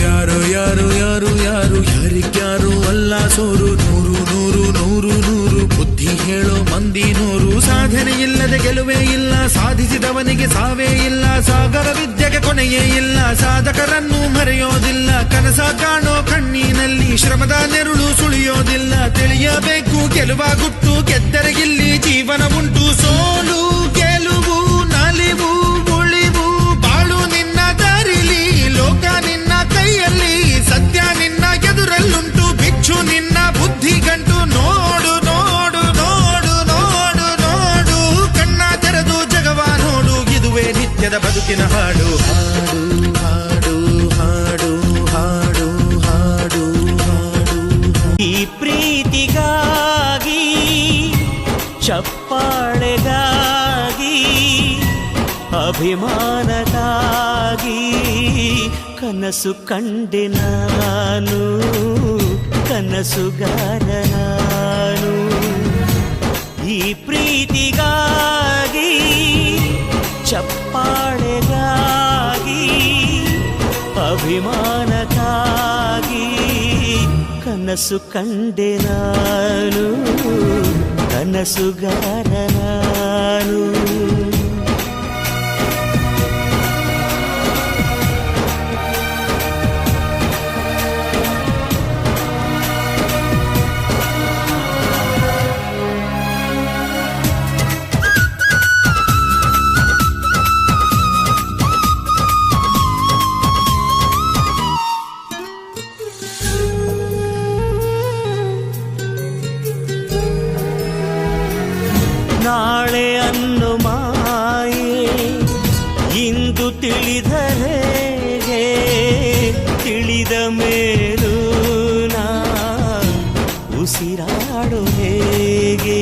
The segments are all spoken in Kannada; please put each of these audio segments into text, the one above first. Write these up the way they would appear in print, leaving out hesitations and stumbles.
ಯಾರು ಯಾರು ಯಾರು ಯಾರು ಯಾರಿಗ್ಯಾರು ಅಲ್ಲ ಸೋರು. ನೂರು ನೂರು ನೂರು ನೂರು ಬುದ್ಧಿ ಹೇಳೋ ಮಂದಿ ನೂರು. ಸಾಧನೆ ಇಲ್ಲದೆ ಗೆಲುವೇ ಇಲ್ಲ, ಸಾಧಿಸಿದವನಿಗೆ ಸಾವೇ ಇಲ್ಲ. ಸಾಗರ ವಿದ್ಯೆಗೆ ಕೊನೆಯೇ ಇಲ್ಲ, ಸಾಧಕರನ್ನು ಮರೆಯೋದಿಲ್ಲ. ಕನಸ ಕಾಣೋ ಕಣ್ಣಿನಲ್ಲಿ ಶ್ರಮದ ನೆರುಳು ಸುಳಿಯೋದಿಲ್ಲ. ತಿಳಿಯಬೇಕು ಗೆಲುವ ಗುಟ್ಟು, ಗೆದ್ದರೆ ಇಲ್ಲಿ ಜೀವನ ಉಂಟು. ಸೋಲು ಗೆಲುವು ನಲಿವು ಉಳಿವು ಬಾಳು ನಿನ್ನ ದಾರಿಲಿ. ಲೋಕ ನಿನ್ನ ಕೈಯಲ್ಲಿ, ಸತ್ಯ ನಿನ್ನ ಎದುರಲ್ಲುಂಟು. ಬಿಚ್ಚು ನಿನ್ನ ಬುದ್ಧಿ ಗಂಟು. ನೋಡು ನೋಡು ನೋಡು ನೋಡು ನೋಡು, ಕಣ್ಣ ತೆರೆದು ಜಗವ ನೋಡು. ಇದುವೇ ನಿತ್ಯದ ಬದುಕಿನ ಹಾಡು. ಹಾಡು ಹಾಡು ಹಾಡು ಹಾಡು ಹಾಡು. ಈ ಪ್ರೀತಿಗಾಗಿ, ಚಪ್ಪಾಳೆಗಾಗಿ, ಅಭಿಮಾನಕ್ಕಾಗಿ ಕನಸು ಕಂಡೆ ನಾನು, ಕನಸುಗಾರ ನಾನು. ಈ ಪ್ರೀತಿಗಾಗಿ, ಚಪ್ಪಾಳೆಗಾಗಿ, ಅಭಿಮಾನಕ್ಕಾಗಿ ಕನಸು ಕಂಡೆ ನಾನು, ಕನಸುಗಾರ ನಾನು. ನಾಳೆ ಅನ್ನು ಮಾಯೆ ಇಂದು ತಿಳಿದರೆ, ತಿಳಿದ ಮೇಲೂ ನಾ ಉಸಿರಾಡು ಹೇಗೆ.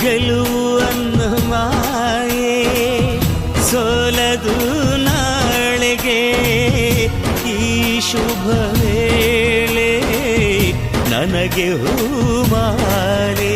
ಗೆಲುವು ಅನ್ನು ಮಾಯೆ ಸೋಲದು ನಾಳೆಗೆ. ಈ ಶುಭ ವೇಳೆ ನನಗೆ ಹೂಮಾಲೆ.